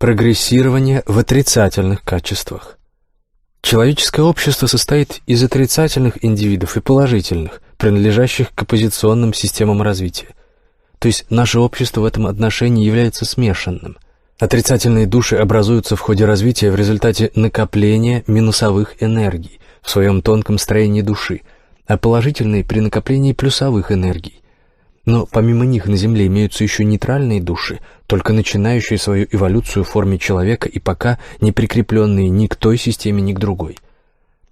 Прогрессирование в отрицательных качествах. Человеческое общество состоит из отрицательных индивидов и положительных, принадлежащих к оппозиционным системам развития. То есть наше общество в этом отношении является смешанным. Отрицательные души образуются в ходе развития в результате накопления минусовых энергий в своем тонком строении души, а положительные при накоплении плюсовых энергий. Но помимо них на Земле имеются еще нейтральные души, только начинающие свою эволюцию в форме человека и пока не прикрепленные ни к той системе, ни к другой.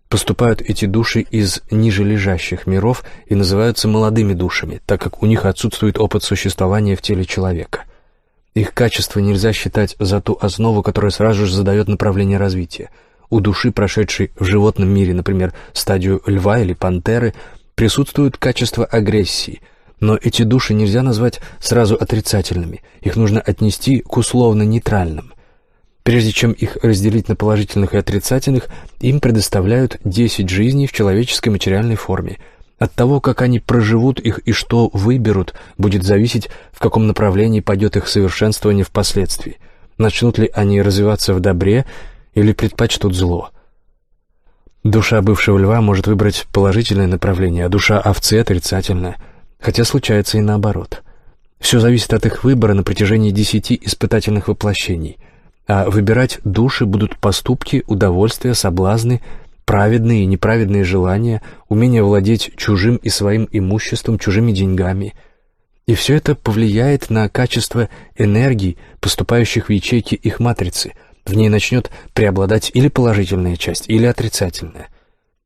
Поступают эти души из нижележащих миров и называются молодыми душами, так как у них отсутствует опыт существования в теле человека. Их качество нельзя считать за ту основу, которая сразу же задает направление развития. У души, прошедшей в животном мире, например, стадию льва или пантеры, присутствуют качества агрессии, но эти души нельзя назвать сразу отрицательными, их нужно отнести к условно-нейтральным. Прежде чем их разделить на положительных и отрицательных, им предоставляют 10 жизней в человеческой материальной форме. От того, как они проживут их и что выберут, будет зависеть, в каком направлении пойдет их совершенствование впоследствии. Начнут ли они развиваться в добре или предпочтут зло. Душа бывшего льва может выбрать положительное направление, а душа овцы — отрицательное. Хотя случается и наоборот. Все зависит от их выбора на протяжении 10 испытательных воплощений. А выбирать души будут поступки, удовольствия, соблазны, праведные и неправедные желания, умение владеть чужим и своим имуществом, чужими деньгами. И все это повлияет на качество энергий, поступающих в ячейки их матрицы. В ней начнет преобладать или положительная часть, или отрицательная.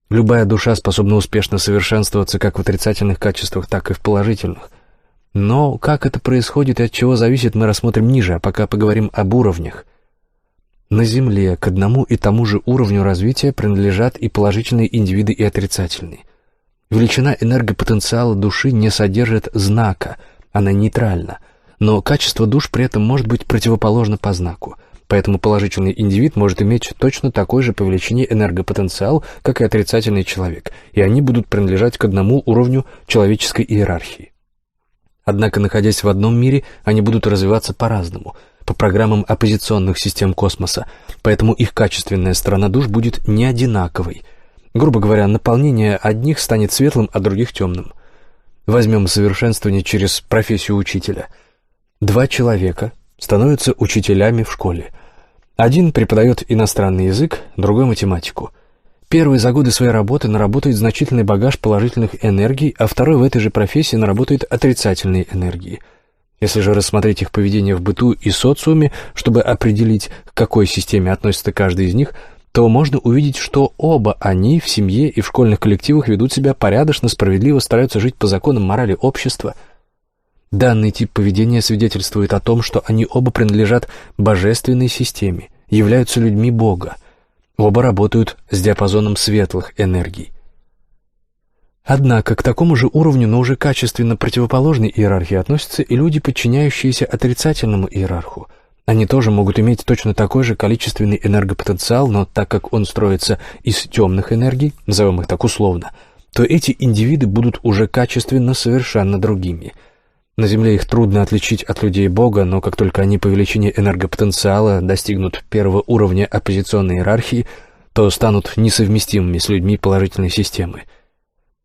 Любая душа способна успешно совершенствоваться как в отрицательных качествах, так и в положительных. Но как это происходит и от чего зависит, мы рассмотрим ниже, а пока поговорим об уровнях. На Земле к одному и тому же уровню развития принадлежат и положительные индивиды, и отрицательные. Величина энергопотенциала души не содержит знака, она нейтральна, но качество душ при этом может быть противоположно по знаку. Поэтому положительный индивид может иметь точно такой же по величине энергопотенциал, как и отрицательный человек, и они будут принадлежать к одному уровню человеческой иерархии. Однако, находясь в одном мире, они будут развиваться по-разному, по программам оппозиционных систем космоса, поэтому их качественная сторона душ будет не одинаковой. Грубо говоря, наполнение одних станет светлым, а других темным. Возьмем совершенствование через профессию учителя. 2 человека становятся учителями в школе. Один преподает иностранный язык, другой — математику. Первый за годы своей работы наработает значительный багаж положительных энергий, а второй в этой же профессии наработает отрицательные энергии. Если же рассмотреть их поведение в быту и социуме, чтобы определить, к какой системе относится каждый из них, то можно увидеть, что оба они в семье и в школьных коллективах ведут себя порядочно, справедливо, стараются жить по законам морали общества. Данный тип поведения свидетельствует о том, что они оба принадлежат божественной системе, являются людьми Бога. Оба работают с диапазоном светлых энергий. Однако к такому же уровню, но уже качественно противоположной иерархии относятся и люди, подчиняющиеся отрицательному иерарху. Они тоже могут иметь точно такой же количественный энергопотенциал, но так как он строится из темных энергий, назовем их так условно, то эти индивиды будут уже качественно совершенно другими. На Земле их трудно отличить от людей Бога, но как только они по величине энергопотенциала достигнут первого уровня оппозиционной иерархии, то станут несовместимыми с людьми положительной системы.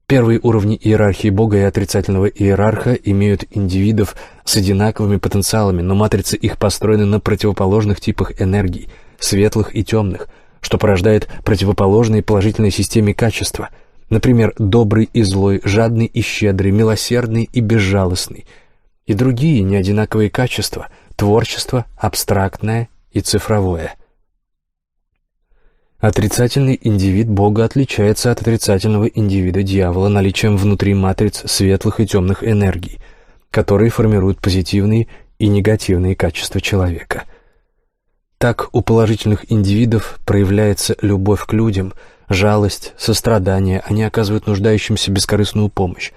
Первые уровни иерархии Бога и отрицательного иерарха имеют индивидов с одинаковыми потенциалами, но матрицы их построены на противоположных типах энергий, светлых и темных, что порождает противоположные положительной системе качества. Например, добрый и злой, жадный и щедрый, милосердный и безжалостный. И другие неодинаковые качества – творчество, абстрактное и цифровое. Отрицательный индивид Бога отличается от отрицательного индивида дьявола наличием внутри матриц светлых и темных энергий, которые формируют позитивные и негативные качества человека. Так у положительных индивидов проявляется любовь к людям, жалость, сострадание, они оказывают нуждающимся бескорыстную помощь.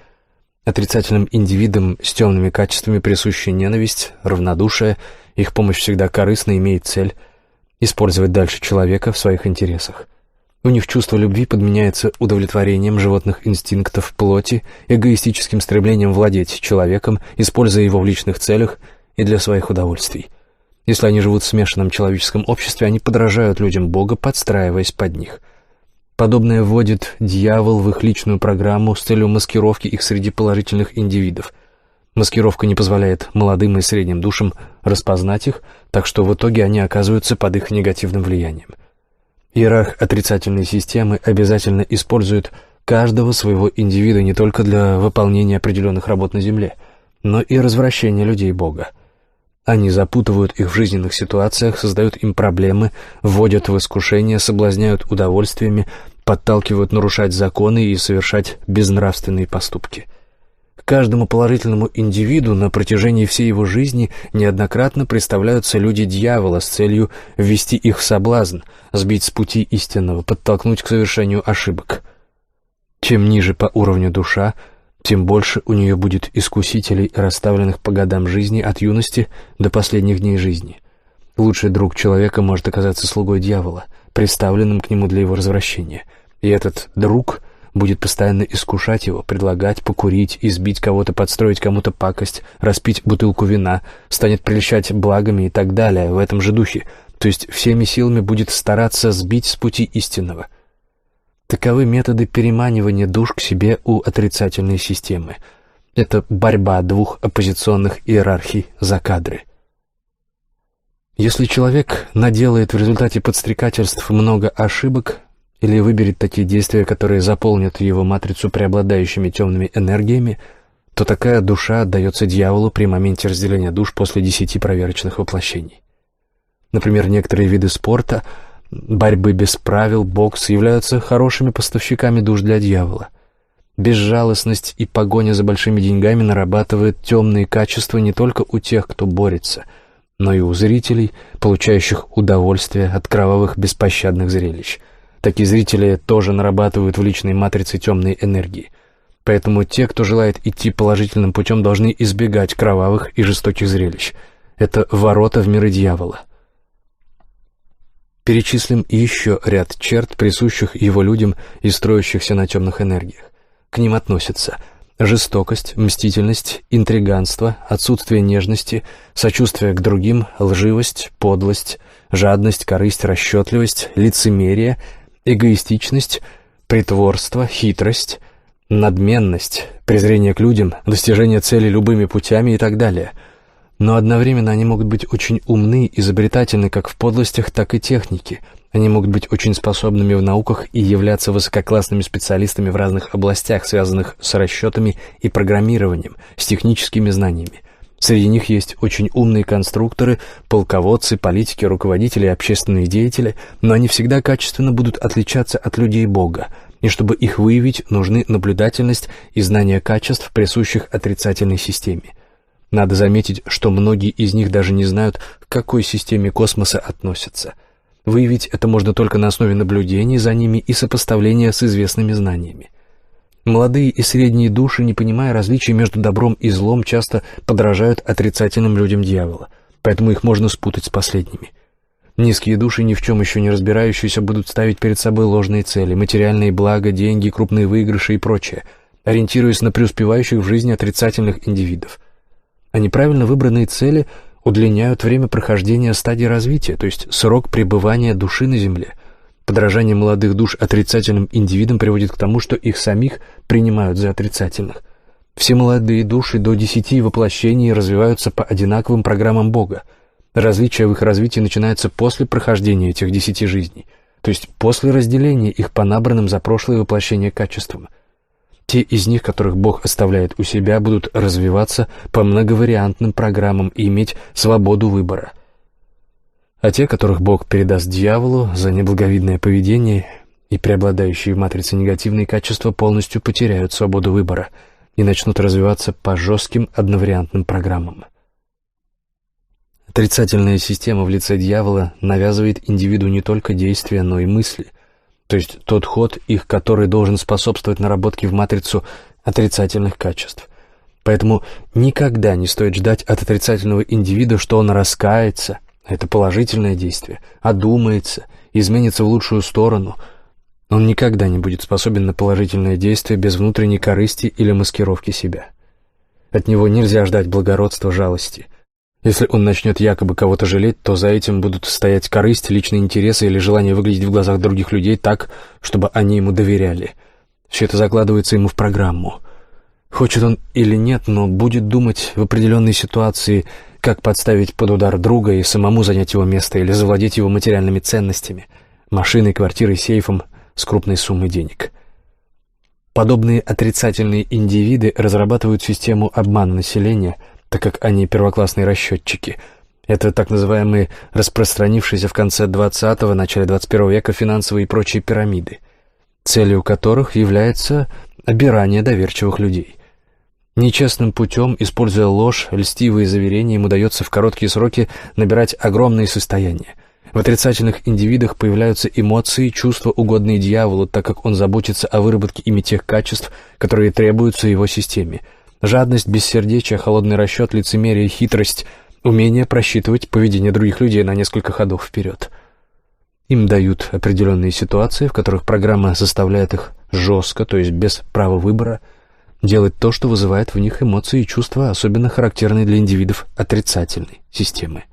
Отрицательным индивидам с темными качествами присуща ненависть, равнодушие, их помощь всегда корыстна, имеет цель использовать дальше человека в своих интересах. У них чувство любви подменяется удовлетворением животных инстинктов плоти, эгоистическим стремлением владеть человеком, используя его в личных целях и для своих удовольствий. Если они живут в смешанном человеческом обществе, они подражают людям Бога, подстраиваясь под них. Подобное вводит дьявол в их личную программу с целью маскировки их среди положительных индивидов. Маскировка не позволяет молодым и средним душам распознать их, так что в итоге они оказываются под их негативным влиянием. Иерарх отрицательной системы обязательно использует каждого своего индивида не только для выполнения определенных работ на Земле, но и развращения людей Бога. Они запутывают их в жизненных ситуациях, создают им проблемы, вводят в искушение, соблазняют удовольствиями, подталкивают нарушать законы и совершать безнравственные поступки. Каждому положительному индивиду на протяжении всей его жизни неоднократно представляются люди дьявола с целью ввести их в соблазн, сбить с пути истинного, подтолкнуть к совершению ошибок. Чем ниже по уровню душа, тем больше у нее будет искусителей, расставленных по годам жизни от юности до последних дней жизни. Лучший друг человека может оказаться слугой дьявола, приставленным к нему для его развращения. И этот друг будет постоянно искушать его, предлагать покурить, избить кого-то, подстроить кому-то пакость, распить бутылку вина, станет прельщать благами и так далее в этом же духе, то есть всеми силами будет стараться сбить с пути истинного. Таковы методы переманивания душ к себе у отрицательной системы. Это борьба двух оппозиционных иерархий за кадры. Если человек наделает в результате подстрекательств много ошибок, или выберет такие действия, которые заполнят его матрицу преобладающими темными энергиями, то такая душа отдается дьяволу при моменте разделения душ после 10 проверочных воплощений. Например, некоторые виды спорта, борьбы без правил, бокс являются хорошими поставщиками душ для дьявола. Безжалостность и погоня за большими деньгами нарабатывают темные качества не только у тех, кто борется, но и у зрителей, получающих удовольствие от кровавых беспощадных зрелищ. Такие зрители тоже нарабатывают в личной матрице темной энергии. Поэтому те, кто желает идти положительным путем, должны избегать кровавых и жестоких зрелищ. Это ворота в миры дьявола. Перечислим еще ряд черт, присущих его людям и строящихся на темных энергиях. К ним относятся жестокость, мстительность, интриганство, отсутствие нежности, сочувствие к другим, лживость, подлость, жадность, корысть, расчетливость, лицемерие, эгоистичность, притворство, хитрость, надменность, презрение к людям, достижение цели любыми путями и так далее. Но одновременно они могут быть очень умны, изобретательны как в подлостях, так и технике. Они могут быть очень способными в науках и являться высококлассными специалистами в разных областях, связанных с расчетами и программированием, с техническими знаниями. Среди них есть очень умные конструкторы, полководцы, политики, руководители и общественные деятели, но они всегда качественно будут отличаться от людей Бога, и чтобы их выявить, нужны наблюдательность и знание качеств, присущих отрицательной системе. Надо заметить, что многие из них даже не знают, к какой системе космоса относятся. Выявить это можно только на основе наблюдений за ними и сопоставления с известными знаниями. Молодые и средние души, не понимая различий между добром и злом, часто подражают отрицательным людям дьявола, поэтому их можно спутать с последними. Низкие души, ни в чем еще не разбирающиеся, будут ставить перед собой ложные цели, материальные блага, деньги, крупные выигрыши и прочее, ориентируясь на преуспевающих в жизни отрицательных индивидов. А неправильно выбранные цели удлиняют время прохождения стадии развития, то есть срок пребывания души на Земле. Подражание молодых душ отрицательным индивидам приводит к тому, что их самих принимают за отрицательных. Все молодые души до 10 воплощений развиваются по одинаковым программам Бога. Различие в их развитии начинается после прохождения этих 10 жизней, то есть после разделения их по набранным за прошлое воплощения качествам. Те из них, которых Бог оставляет у себя, будут развиваться по многовариантным программам и иметь свободу выбора. А те, которых Бог передаст дьяволу за неблаговидное поведение и преобладающие в матрице негативные качества, полностью потеряют свободу выбора и начнут развиваться по жестким одновариантным программам. Отрицательная система в лице дьявола навязывает индивиду не только действия, но и мысли, то есть тот ход их, который должен способствовать наработке в матрицу отрицательных качеств. Поэтому никогда не стоит ждать от отрицательного индивида, что он раскается, это положительное действие, одумается, изменится в лучшую сторону. Он никогда не будет способен на положительное действие без внутренней корысти или маскировки себя. От него нельзя ждать благородства, жалости. Если он начнет якобы кого-то жалеть, то за этим будут стоять корысть, личные интересы или желание выглядеть в глазах других людей так, чтобы они ему доверяли. Все это закладывается ему в программу. Хочет он или нет, но будет думать в определенной ситуации, как подставить под удар друга и самому занять его место или завладеть его материальными ценностями, машиной, квартирой, сейфом с крупной суммой денег. Подобные отрицательные индивиды разрабатывают систему обмана населения, так как они первоклассные расчетчики. Это так называемые распространившиеся в конце 20-го, начале 21 века финансовые и прочие пирамиды, целью которых является обирание доверчивых людей. Нечестным путем, используя ложь, льстивые заверения, им удается в короткие сроки набирать огромные состояния. В отрицательных индивидах появляются эмоции, чувства, угодные дьяволу, так как он заботится о выработке ими тех качеств, которые требуются его системе. Жадность, бессердечие, холодный расчет, лицемерие, хитрость, умение просчитывать поведение других людей на несколько ходов вперед. Им дают определенные ситуации, в которых программа заставляет их жестко, то есть без права выбора, делать то, что вызывает в них эмоции и чувства, особенно характерные для индивидов отрицательной системы.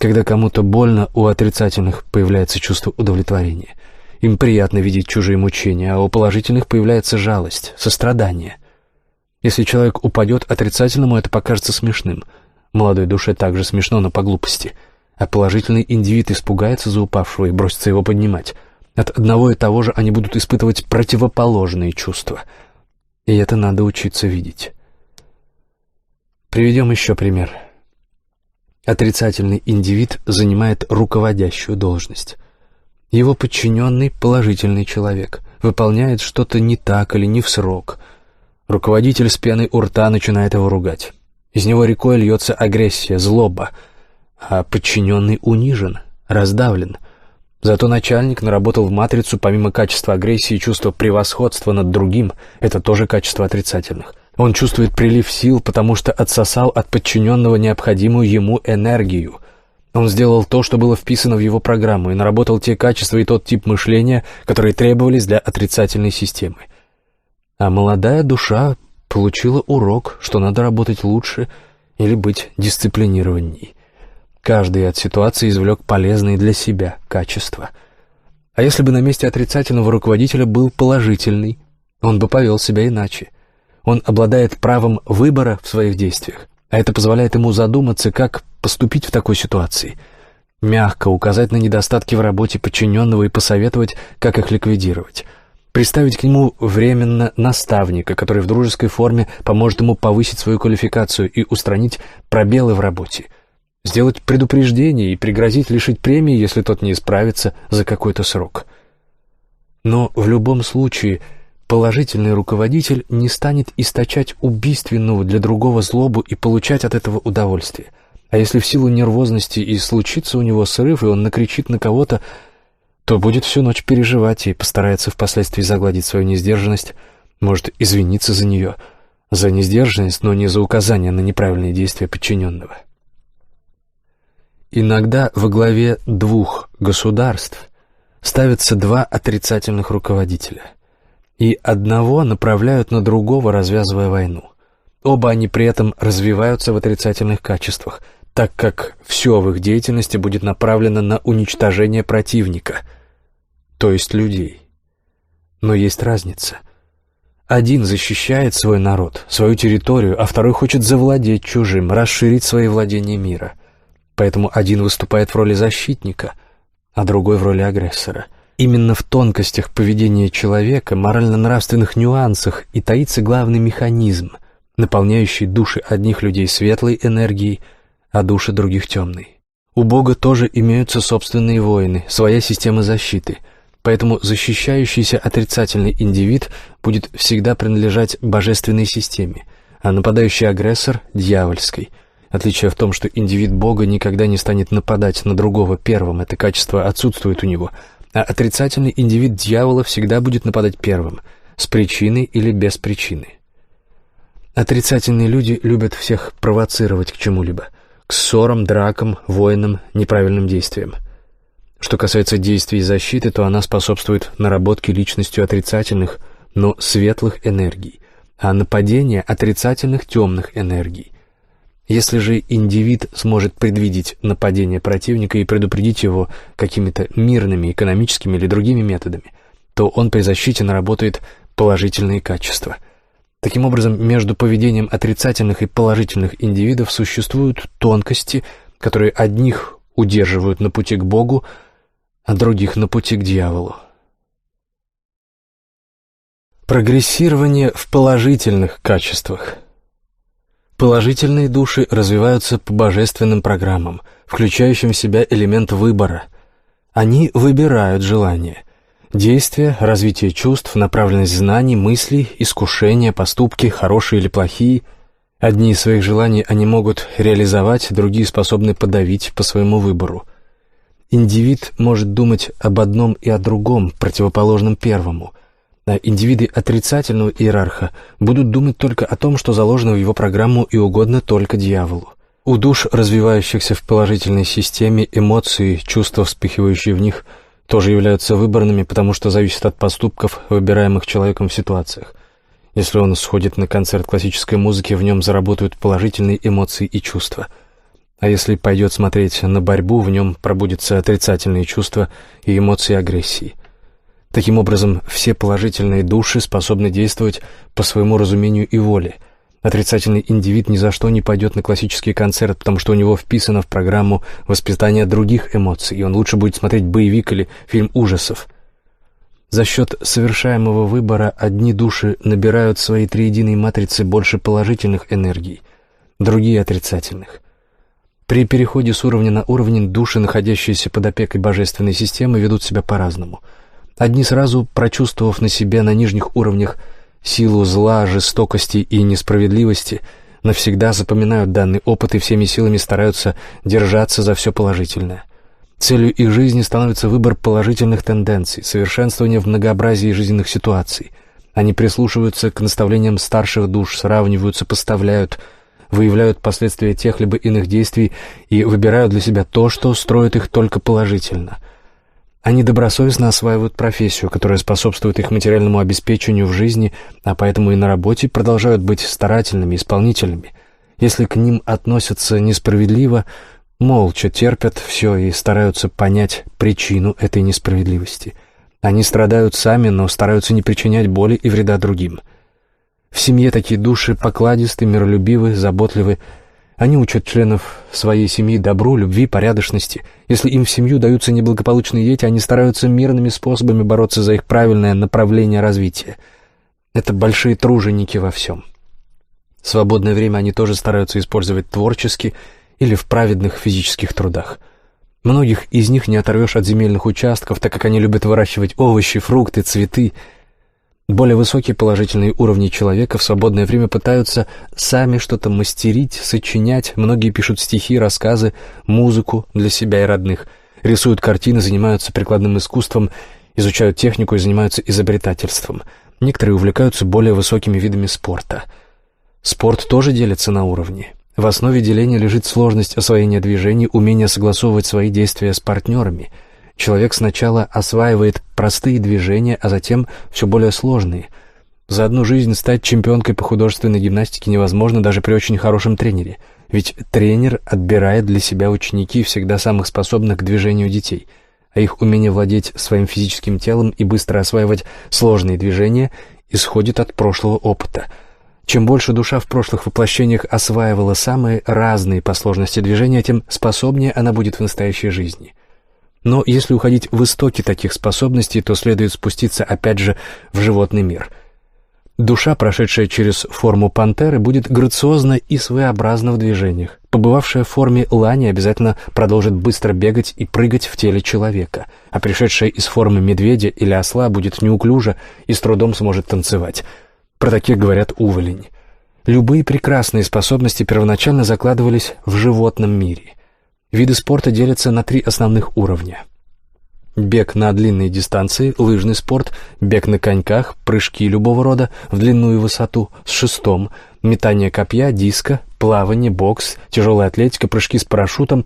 Когда кому-то больно, у отрицательных появляется чувство удовлетворения. Им приятно видеть чужие мучения, а у положительных появляется жалость, сострадание. Если человек упадет, отрицательному это покажется смешным. Молодой душе также смешно, но по глупости. А положительный индивид испугается за упавшего и бросится его поднимать. От одного и того же они будут испытывать противоположные чувства. И это надо учиться видеть. Приведем еще пример. Отрицательный индивид занимает руководящую должность. Его подчиненный – положительный человек, выполняет что-то не так или не в срок. Руководитель с пеной у рта начинает его ругать. Из него рекой льется агрессия, злоба, а подчиненный унижен, раздавлен. Зато начальник наработал в матрицу помимо качества агрессии чувство превосходства над другим, это тоже качество отрицательных. Он чувствует прилив сил, потому что отсосал от подчиненного необходимую ему энергию. Он сделал то, что было вписано в его программу, и наработал те качества и тот тип мышления, которые требовались для отрицательной системы. А молодая душа получила урок, что надо работать лучше или быть дисциплинированней. Каждый от ситуации извлек полезные для себя качества. А если бы на месте отрицательного руководителя был положительный, он бы повел себя иначе. Он обладает правом выбора в своих действиях, а это позволяет ему задуматься, как поступить в такой ситуации. Мягко указать на недостатки в работе подчиненного и посоветовать, как их ликвидировать. Приставить к нему временно наставника, который в дружеской форме поможет ему повысить свою квалификацию и устранить пробелы в работе. Сделать предупреждение и пригрозить лишить премии, если тот не исправится за какой-то срок. Но в любом случае положительный руководитель не станет источать убийственную для другого злобу и получать от этого удовольствие. А если в силу нервозности и случится у него срыв, и он накричит на кого-то, то будет всю ночь переживать и постарается впоследствии загладить свою несдержанность, может извиниться за нее, за несдержанность, но не за указание на неправильные действия подчиненного. Иногда во главе двух государств ставятся два отрицательных руководителя, и одного направляют на другого, развязывая войну. Оба они при этом развиваются в отрицательных качествах, так как все в их деятельности будет направлено на уничтожение противника, то есть людей. Но есть разница. Один защищает свой народ, свою территорию, а второй хочет завладеть чужим, расширить свои владения мира. Поэтому один выступает в роли защитника, а другой в роли агрессора. Именно в тонкостях поведения человека, морально-нравственных нюансах и таится главный механизм, наполняющий души одних людей светлой энергией, а души других темной. У Бога тоже имеются собственные воины, своя система защиты, поэтому защищающийся отрицательный индивид будет всегда принадлежать божественной системе, а нападающий агрессор – дьявольской. Отличие в том, что индивид Бога никогда не станет нападать на другого первым, это качество отсутствует у него, а отрицательный индивид дьявола всегда будет нападать первым, с причиной или без причины. Отрицательные люди любят всех провоцировать к чему-либо, к ссорам, дракам, войнам, неправильным действиям. Что касается действий защиты, то она способствует наработке личностью отрицательных, но светлых энергий, а нападение отрицательных темных энергий. Если же индивид сможет предвидеть нападение противника и предупредить его какими-то мирными, экономическими или другими методами, то он при защите наработает положительные качества. Таким образом, между поведением отрицательных и положительных индивидов существуют тонкости, которые одних удерживают на пути к Богу, а других на пути к дьяволу. Прогрессирование в положительных качествах. Положительные души развиваются по божественным программам, включающим в себя элемент выбора. Они выбирают желания, действия, развитие чувств, направленность знаний, мыслей, искушения, поступки, хорошие или плохие. Одни из своих желаний они могут реализовать, другие способны подавить по своему выбору. Индивид может думать об одном и о другом, противоположном первому, а индивиды отрицательного иерарха будут думать только о том, что заложено в его программу и угодно только дьяволу. У душ, развивающихся в положительной системе, эмоции, чувства, вспыхивающие в них, тоже являются выборными, потому что зависят от поступков, выбираемых человеком в ситуациях. Если он сходит на концерт классической музыки, в нем заработают положительные эмоции и чувства. А если пойдет смотреть на борьбу, в нем пробудятся отрицательные чувства и эмоции агрессии. Таким образом, все положительные души способны действовать по своему разумению и воле. Отрицательный индивид ни за что не пойдет на классический концерт, потому что у него вписано в программу воспитание других эмоций, и он лучше будет смотреть боевик или фильм ужасов. За счет совершаемого выбора одни души набирают в своей триединой матрице больше положительных энергий, другие — отрицательных. При переходе с уровня на уровень души, находящиеся под опекой божественной системы, ведут себя по-разному. Одни, сразу прочувствовав на себе на нижних уровнях силу зла, жестокости и несправедливости, навсегда запоминают данный опыт и всеми силами стараются держаться за все положительное. Целью их жизни становится выбор положительных тенденций, совершенствование в многообразии жизненных ситуаций. Они прислушиваются к наставлениям старших душ, сравнивают, сопоставляют, выявляют последствия тех либо иных действий и выбирают для себя то, что строит их только положительно. Они добросовестно осваивают профессию, которая способствует их материальному обеспечению в жизни, а поэтому и на работе продолжают быть старательными, исполнительными. Если к ним относятся несправедливо, молча терпят все и стараются понять причину этой несправедливости. Они страдают сами, но стараются не причинять боли и вреда другим. В семье такие души покладисты, миролюбивы, заботливы. Они учат членов своей семьи добру, любви, порядочности. Если им в семью даются неблагополучные дети, они стараются мирными способами бороться за их правильное направление развития. Это большие труженики во всем. Свободное время они тоже стараются использовать творчески или в праведных физических трудах. Многих из них не оторвешь от земельных участков, так как они любят выращивать овощи, фрукты, цветы. Более высокие положительные уровни человека в свободное время пытаются сами что-то мастерить, сочинять. Многие пишут стихи, рассказы, музыку для себя и родных, рисуют картины, занимаются прикладным искусством, изучают технику и занимаются изобретательством. Некоторые увлекаются более высокими видами спорта. Спорт тоже делится на уровни. В основе деления лежит сложность освоения движений, умение согласовывать свои действия с партнерами. Человек сначала осваивает простые движения, а затем все более сложные. За одну жизнь стать чемпионкой по художественной гимнастике невозможно даже при очень хорошем тренере, ведь тренер отбирает для себя ученики всегда самых способных к движению детей, а их умение владеть своим физическим телом и быстро осваивать сложные движения исходит от прошлого опыта. Чем больше душа в прошлых воплощениях осваивала самые разные по сложности движения, тем способнее она будет в настоящей жизни. Но если уходить в истоки таких способностей, то следует спуститься опять же в животный мир. Душа, прошедшая через форму пантеры, будет грациозна и своеобразна в движениях. Побывавшая в форме лани обязательно продолжит быстро бегать и прыгать в теле человека, а пришедшая из формы медведя или осла будет неуклюжа и с трудом сможет танцевать. Про таких говорят уволень. Любые прекрасные способности первоначально закладывались в животном мире. Виды спорта делятся на 3 основных уровня. Бег на длинные дистанции, лыжный спорт, бег на коньках, прыжки любого рода в длину и высоту с шестом, метание копья, диска, плавание, бокс, тяжелая атлетика, прыжки с парашютом,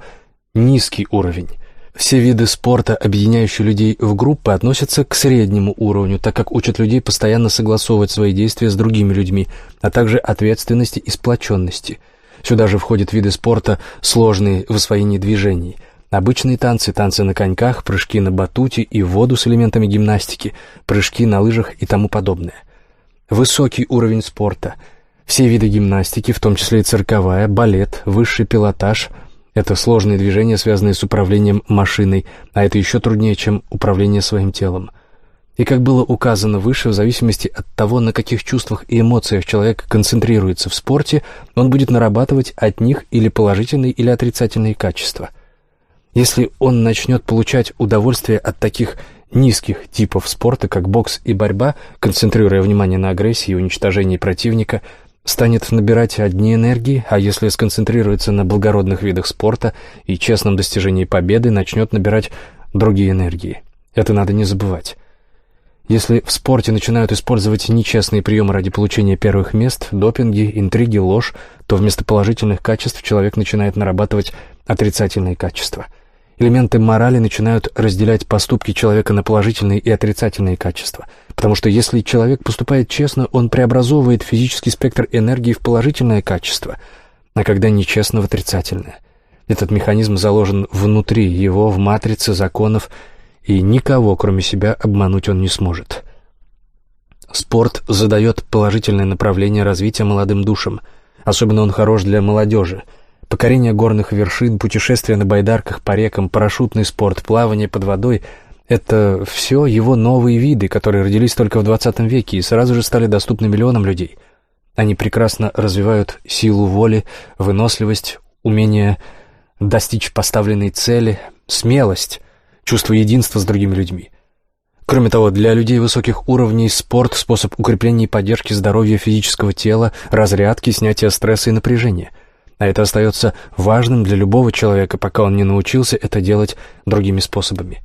низкий уровень. Все виды спорта, объединяющие людей в группы, относятся к среднему уровню, так как учат людей постоянно согласовывать свои действия с другими людьми, а также ответственности и сплоченности. Сюда же входят виды спорта, сложные в освоении движений. Обычные танцы, танцы на коньках, прыжки на батуте и в воду с элементами гимнастики, прыжки на лыжах и тому подобное. Высокий уровень спорта. Все виды гимнастики, в том числе и цирковая, балет, высший пилотаж – это сложные движения, связанные с управлением машиной, а это еще труднее, чем управление своим телом. И как было указано выше, в зависимости от того, на каких чувствах и эмоциях человек концентрируется в спорте, он будет нарабатывать от них или положительные, или отрицательные качества. Если он начнет получать удовольствие от таких низких типов спорта, как бокс и борьба, концентрируя внимание на агрессии и уничтожении противника, станет набирать одни энергии, а если сконцентрируется на благородных видах спорта и честном достижении победы, начнет набирать другие энергии. Это надо не забывать. Если в спорте начинают использовать нечестные приемы ради получения первых мест, допинги, интриги, ложь, то вместо положительных качеств человек начинает нарабатывать отрицательные качества. Элементы морали начинают разделять поступки человека на положительные и отрицательные качества, потому что если человек поступает честно, он преобразовывает физический спектр энергии в положительное качество, а когда нечестно — в отрицательное. Этот механизм заложен внутри его, в матрице законов, и никого, кроме себя, обмануть он не сможет. Спорт задает положительное направление развития молодым душам. Особенно он хорош для молодежи. Покорение горных вершин, путешествия на байдарках по рекам, парашютный спорт, плавание под водой — это все его новые виды, которые родились только в 20 веке и сразу же стали доступны миллионам людей. Они прекрасно развивают силу воли, выносливость, умение достичь поставленной цели, смелость, чувство единства с другими людьми. Кроме того, для людей высоких уровней спорт — способ укрепления и поддержки здоровья физического тела, разрядки, снятия стресса и напряжения. А это остается важным для любого человека, пока он не научился это делать другими способами.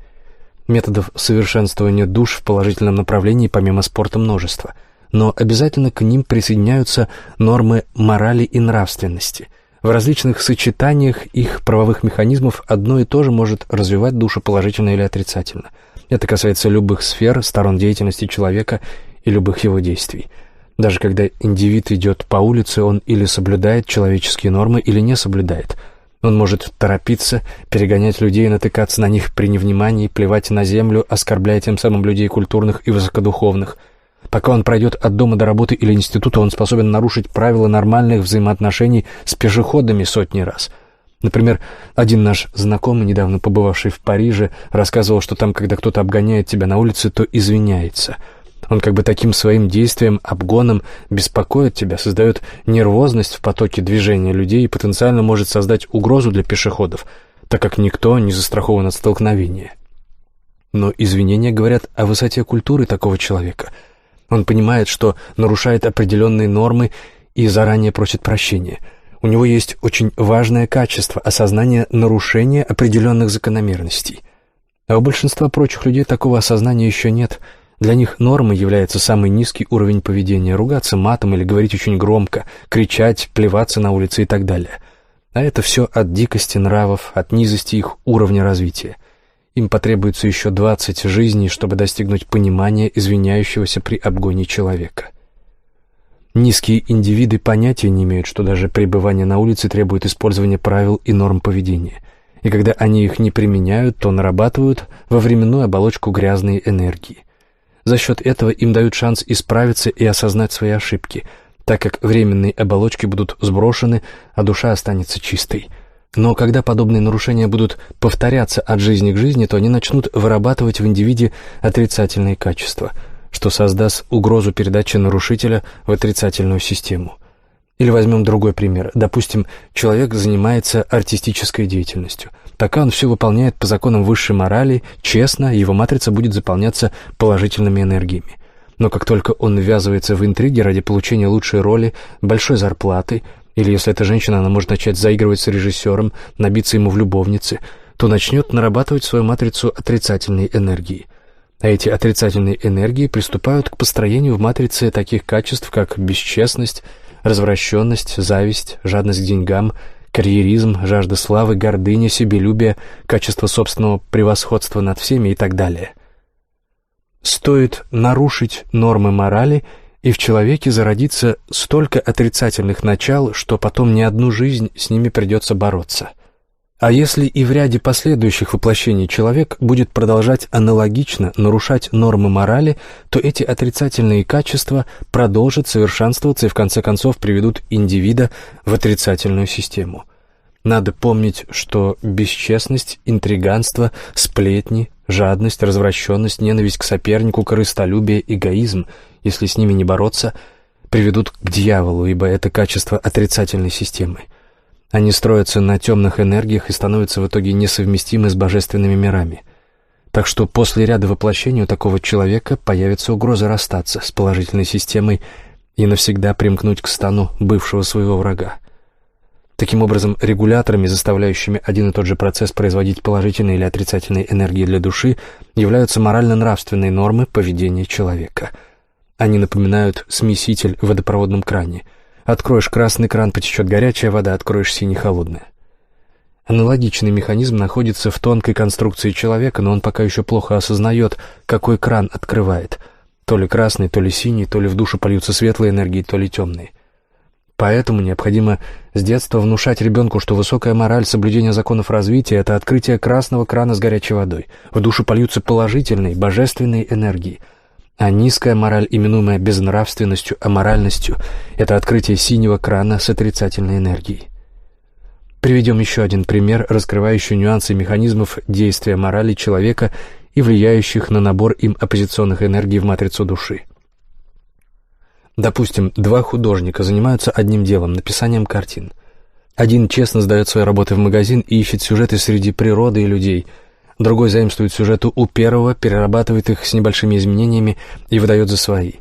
Методов совершенствования душ в положительном направлении помимо спорта множество, но обязательно к ним присоединяются нормы морали и нравственности. В различных сочетаниях их правовых механизмов одно и то же может развивать душу положительно или отрицательно. Это касается любых сфер, сторон деятельности человека и любых его действий. Даже когда индивид идет по улице, он или соблюдает человеческие нормы, или не соблюдает. Он может торопиться, перегонять людей, натыкаться на них при невнимании, плевать на землю, оскорбляя тем самым людей культурных и высокодуховных. Пока он пройдет от дома до работы или института, он способен нарушить правила нормальных взаимоотношений с пешеходами сотни раз. Например, один наш знакомый, недавно побывавший в Париже, рассказывал, что там, когда кто-то обгоняет тебя на улице, то извиняется. Он как бы таким своим действием, обгоном беспокоит тебя, создает нервозность в потоке движения людей и потенциально может создать угрозу для пешеходов, так как никто не застрахован от столкновения. Но извинения говорят о высоте культуры такого человека. Он понимает, что нарушает определенные нормы и заранее просит прощения. У него есть очень важное качество — осознание нарушения определенных закономерностей. А у большинства прочих людей такого осознания еще нет. Для них нормой является самый низкий уровень поведения — ругаться матом или говорить очень громко, кричать, плеваться на улице и так далее. А это все от дикости нравов, от низости их уровня развития. Им потребуется еще 20 жизней, чтобы достигнуть понимания извиняющегося при обгоне человека. Низкие индивиды понятия не имеют, что даже пребывание на улице требует использования правил и норм поведения. И когда они их не применяют, то нарабатывают во временную оболочку грязные энергии. За счет этого им дают шанс исправиться и осознать свои ошибки, так как временные оболочки будут сброшены, а душа останется чистой. Но когда подобные нарушения будут повторяться от жизни к жизни, то они начнут вырабатывать в индивиде отрицательные качества, что создаст угрозу передачи нарушителя в отрицательную систему. Или возьмем другой пример. Допустим, человек занимается артистической деятельностью. Пока он все выполняет по законам высшей морали, честно, его матрица будет заполняться положительными энергиями. Но как только он ввязывается в интриги ради получения лучшей роли, большой зарплаты, или если это женщина, она может начать заигрывать с режиссером, набиться ему в любовнице, то начнет нарабатывать свою матрицу отрицательной энергии. А эти отрицательные энергии приступают к построению в матрице таких качеств, как бесчестность, развращенность, зависть, жадность к деньгам, карьеризм, жажда славы, гордыня, себелюбие, качество собственного превосходства над всеми и так далее. Стоит нарушить нормы морали, и в человеке зародится столько отрицательных начал, что потом не одну жизнь с ними придется бороться. А если и в ряде последующих воплощений человек будет продолжать аналогично нарушать нормы морали, то эти отрицательные качества продолжат совершенствоваться и в конце концов приведут индивида в отрицательную систему. Надо помнить, что бесчестность, интриганство, сплетни, жадность, развращенность, ненависть к сопернику, корыстолюбие, эгоизм, если с ними не бороться, приведут к дьяволу, ибо это качество отрицательной системы. Они строятся на темных энергиях и становятся в итоге несовместимы с божественными мирами. Так что после ряда воплощений у такого человека появится угроза расстаться с положительной системой и навсегда примкнуть к стану бывшего своего врага. Таким образом, регуляторами, заставляющими один и тот же процесс производить положительные или отрицательные энергии для души, являются морально-нравственные нормы поведения человека. Они напоминают смеситель в водопроводном кране. Откроешь красный кран — потечет горячая вода, откроешь синий — холодная. Аналогичный механизм находится в тонкой конструкции человека, но он пока еще плохо осознает, какой кран открывает. То ли красный, то ли синий, то ли в душу польются светлые энергии, то ли темные. Поэтому необходимо с детства внушать ребенку, что высокая мораль, соблюдение законов развития — это открытие красного крана с горячей водой. В душу польются положительные, божественные энергии. А низкая мораль, именуемая безнравственностью, аморальностью, это открытие синего крана с отрицательной энергией. Приведем еще один пример, раскрывающий нюансы механизмов действия морали человека и влияющих на набор им оппозиционных энергий в матрицу души. Допустим, два художника занимаются одним делом — написанием картин. Один честно сдает свои работы в магазин и ищет сюжеты среди природы и людей. Другой заимствует сюжеты у первого, перерабатывает их с небольшими изменениями и выдает за свои.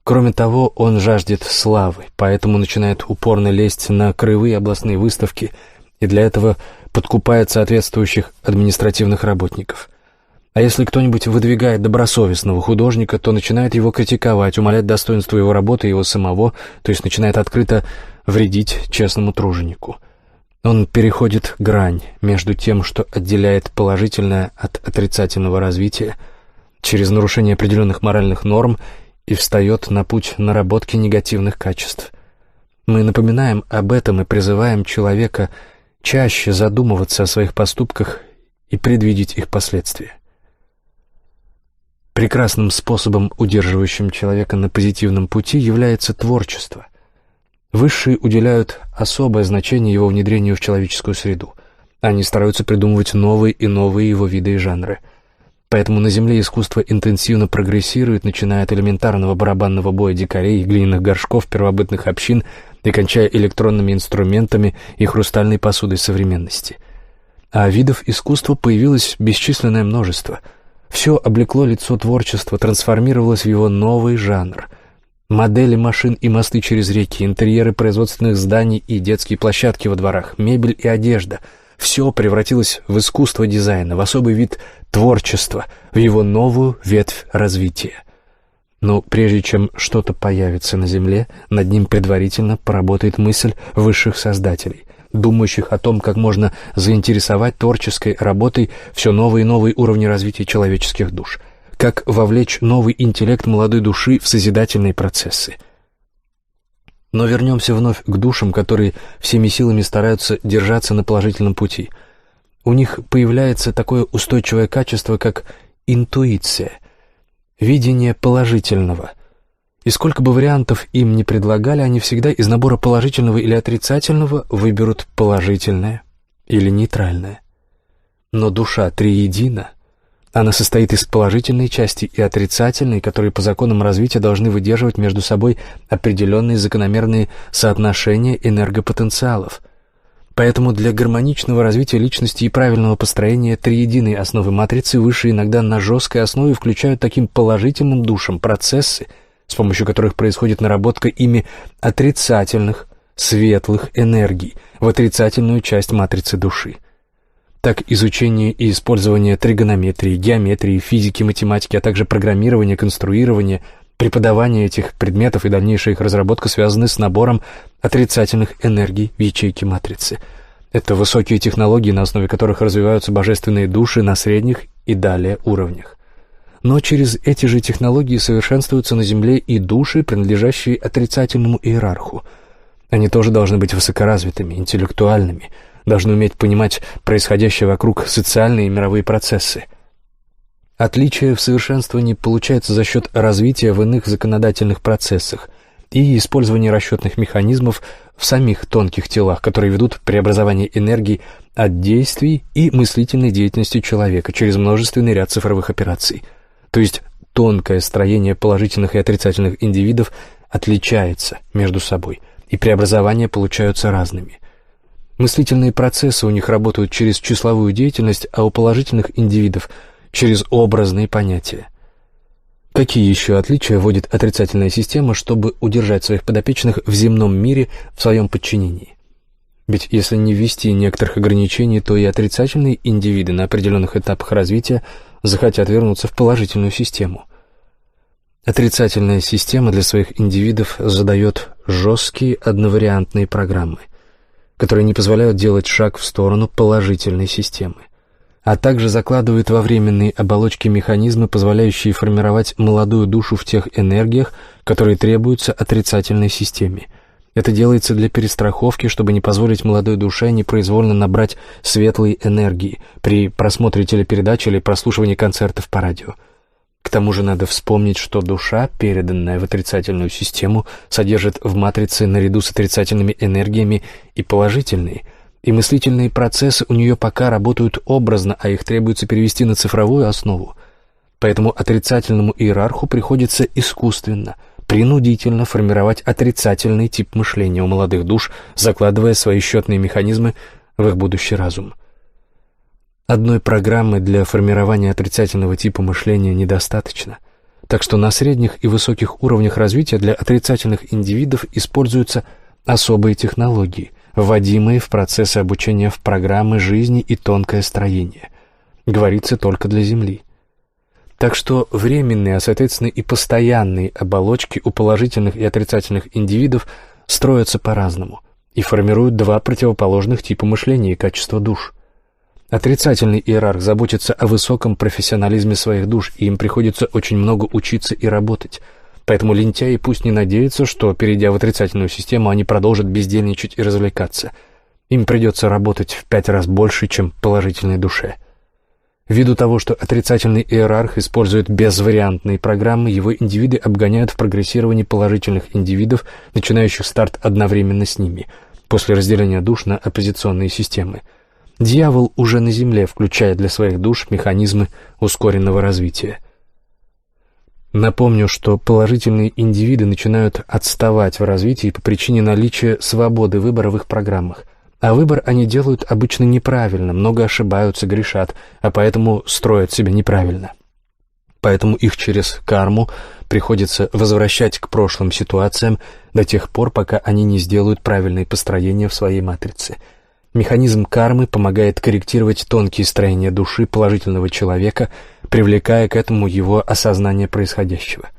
Кроме того, он жаждет славы, поэтому начинает упорно лезть на краевые областные выставки и для этого подкупает соответствующих административных работников. А если кто-нибудь выдвигает добросовестного художника, то начинает его критиковать, умалять достоинство его работы и его самого, то есть начинает открыто вредить честному труженику. Он переходит грань между тем, что отделяет положительное от отрицательного развития, через нарушение определенных моральных норм, и встает на путь наработки негативных качеств. Мы напоминаем об этом и призываем человека чаще задумываться о своих поступках и предвидеть их последствия. Прекрасным способом, удерживающим человека на позитивном пути, является творчество. Высшие уделяют особое значение его внедрению в человеческую среду. Они стараются придумывать новые и новые его виды и жанры. Поэтому на Земле искусство интенсивно прогрессирует, начиная от элементарного барабанного боя дикарей, глиняных горшков, первобытных общин и кончая электронными инструментами и хрустальной посудой современности. А видов искусства появилось бесчисленное множество. Все облекло лицо творчества, трансформировалось в его новый жанр. Модели машин и мосты через реки, интерьеры производственных зданий и детские площадки во дворах, мебель и одежда — все превратилось в искусство дизайна, в особый вид творчества, в его новую ветвь развития. Но прежде чем что-то появится на Земле, над ним предварительно поработает мысль высших создателей, думающих о том, как можно заинтересовать творческой работой все новые и новые уровни развития человеческих душ, как вовлечь новый интеллект молодой души в созидательные процессы. Но вернемся вновь к душам, которые всеми силами стараются держаться на положительном пути. У них появляется такое устойчивое качество, как интуиция, видение положительного. И сколько бы вариантов им ни предлагали, они всегда из набора положительного или отрицательного выберут положительное или нейтральное. Но душа триедина. Она состоит из положительной части и отрицательной, которые по законам развития должны выдерживать между собой определенные закономерные соотношения энергопотенциалов. Поэтому для гармоничного развития личности и правильного построения триединой основы матрицы высшие иногда на жесткой основе включают таким положительным душам процессы, с помощью которых происходит наработка ими отрицательных, светлых энергий в отрицательную часть матрицы души. Так изучение и использование тригонометрии, геометрии, физики, математики, а также программирование, конструирование, преподавание этих предметов и дальнейшая их разработка связаны с набором отрицательных энергий в ячейке матрицы. Это высокие технологии, на основе которых развиваются божественные души на средних и далее уровнях. Но через эти же технологии совершенствуются на Земле и души, принадлежащие отрицательному иерарху. Они тоже должны быть высокоразвитыми, интеллектуальными, должны уметь понимать происходящее вокруг социальные и мировые процессы. Отличие в совершенствовании получается за счет развития в иных законодательных процессах и использования расчетных механизмов в самих тонких телах, которые ведут преобразование энергии от действий и мыслительной деятельности человека через множественный ряд цифровых операций. То есть тонкое строение положительных и отрицательных индивидов отличается между собой, и преобразования получаются разными. Мыслительные процессы у них работают через числовую деятельность, а у положительных индивидов – через образные понятия. Какие еще отличия вводит отрицательная система, чтобы удержать своих подопечных в земном мире в своем подчинении? Ведь если не ввести некоторых ограничений, то и отрицательные индивиды на определенных этапах развития захотят вернуться в положительную систему. Отрицательная система для своих индивидов задает жесткие одновариантные программы, которые не позволяют делать шаг в сторону положительной системы, а также закладывает во временные оболочки механизмы, позволяющие формировать молодую душу в тех энергиях, которые требуются отрицательной системе. Это делается для перестраховки, чтобы не позволить молодой душе непроизвольно набрать светлые энергии при просмотре телепередач или прослушивании концертов по радио. К тому же надо вспомнить, что душа, переданная в отрицательную систему, содержит в матрице наряду с отрицательными энергиями и положительные, и мыслительные процессы у нее пока работают образно, а их требуется перевести на цифровую основу. Поэтому отрицательному иерарху приходится искусственно, принудительно формировать отрицательный тип мышления у молодых душ, закладывая свои счетные механизмы в их будущий разум. Одной программы для формирования отрицательного типа мышления недостаточно, так что на средних и высоких уровнях развития для отрицательных индивидов используются особые технологии, вводимые в процессы обучения в программы жизни и тонкое строение. Говорится только для Земли. Так что временные, а соответственно и постоянные оболочки у положительных и отрицательных индивидов строятся по-разному и формируют два противоположных типа мышления и качества душ. Отрицательный иерарх заботится о высоком профессионализме своих душ, и им приходится очень много учиться и работать. Поэтому лентяи пусть не надеются, что, перейдя в отрицательную систему, они продолжат бездельничать и развлекаться. Им придется работать в 5 раз больше, чем положительной душе. Ввиду того, что отрицательный иерарх использует безвариантные программы, его индивиды обгоняют в прогрессировании положительных индивидов, начинающих старт одновременно с ними, после разделения душ на оппозиционные системы. Дьявол уже на Земле включает для своих душ механизмы ускоренного развития. Напомню, что положительные индивиды начинают отставать в развитии по причине наличия свободы выбора в их программах. А выбор они делают обычно неправильно, много ошибаются, грешат, а поэтому строят себя неправильно. Поэтому их через карму приходится возвращать к прошлым ситуациям до тех пор, пока они не сделают правильные построения в своей матрице. Механизм кармы помогает корректировать тонкие строения души положительного человека, привлекая к этому его осознание происходящего.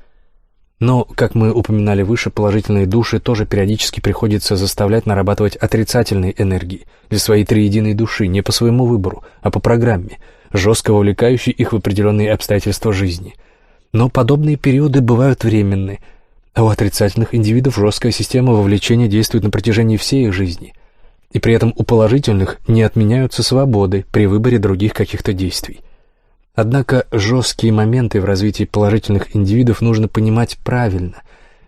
Но, как мы упоминали выше, положительные души тоже периодически приходится заставлять нарабатывать отрицательные энергии для своей триединой души не по своему выбору, а по программе, жестко вовлекающей их в определенные обстоятельства жизни. Но подобные периоды бывают временны, а у отрицательных индивидов жесткая система вовлечения действует на протяжении всей их жизни. И при этом у положительных не отменяются свободы при выборе других каких-то действий. Однако жесткие моменты в развитии положительных индивидов нужно понимать правильно,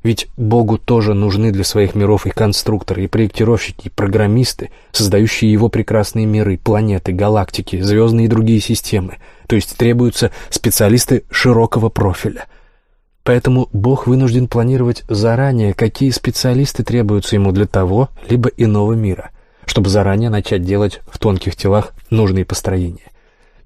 ведь Богу тоже нужны для своих миров и конструкторы, и проектировщики, и программисты, создающие его прекрасные миры, планеты, галактики, звездные и другие системы, то есть требуются специалисты широкого профиля. Поэтому Бог вынужден планировать заранее, какие специалисты требуются ему для того либо иного мира, чтобы заранее начать делать в тонких телах нужные построения.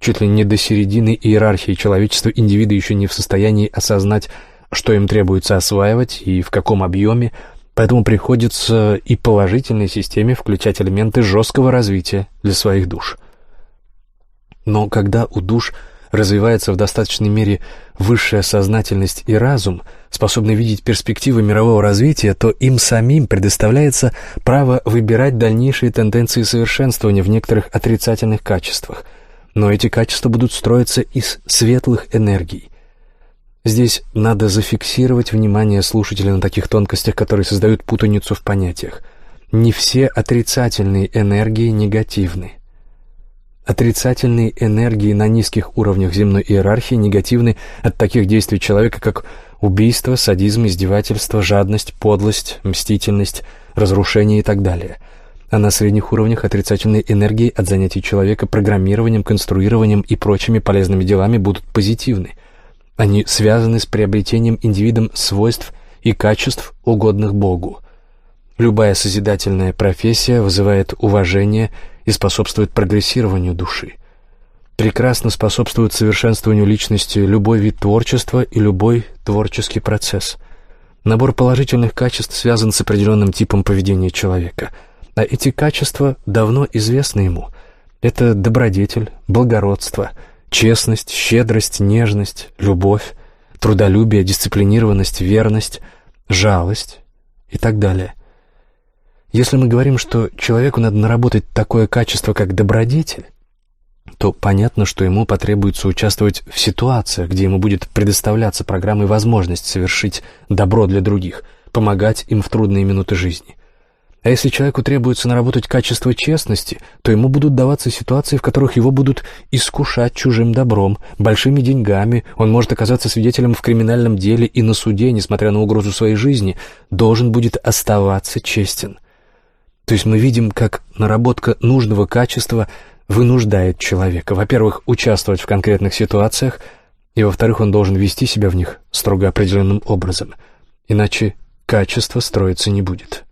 Чуть ли не до середины иерархии человечества индивиды еще не в состоянии осознать, что им требуется осваивать и в каком объеме, поэтому приходится и положительной системе включать элементы жесткого развития для своих душ. Но когда у душ развивается в достаточной мере высшая сознательность и разум, способный видеть перспективы мирового развития, то им самим предоставляется право выбирать дальнейшие тенденции совершенствования в некоторых отрицательных качествах. Но эти качества будут строиться из светлых энергий. Здесь надо зафиксировать внимание слушателя на таких тонкостях, которые создают путаницу в понятиях. Не все отрицательные энергии негативны. Отрицательные энергии на низких уровнях земной иерархии негативны от таких действий человека, как убийство, садизм, издевательство, жадность, подлость, мстительность, разрушение и так далее. А на средних уровнях отрицательные энергии от занятий человека программированием, конструированием и прочими полезными делами будут позитивны. Они связаны с приобретением индивидом свойств и качеств, угодных Богу. Любая созидательная профессия вызывает уважение и способствует прогрессированию души. Прекрасно способствует совершенствованию личности любой вид творчества и любой творческий процесс. Набор положительных качеств связан с определенным типом поведения человека, а эти качества давно известны ему. Это добродетель, благородство, честность, щедрость, нежность, любовь, трудолюбие, дисциплинированность, верность, жалость и так далее. Если мы говорим, что человеку надо наработать такое качество, как добродетель, то понятно, что ему потребуется участвовать в ситуациях, где ему будет предоставляться программой возможность совершить добро для других, помогать им в трудные минуты жизни. А если человеку требуется наработать качество честности, то ему будут даваться ситуации, в которых его будут искушать чужим добром, большими деньгами, он может оказаться свидетелем в криминальном деле и на суде, несмотря на угрозу своей жизни, должен будет оставаться честен. То есть мы видим, как наработка нужного качества вынуждает человека, во-первых, участвовать в конкретных ситуациях, и, во-вторых, он должен вести себя в них строго определенным образом, иначе качество строиться не будет.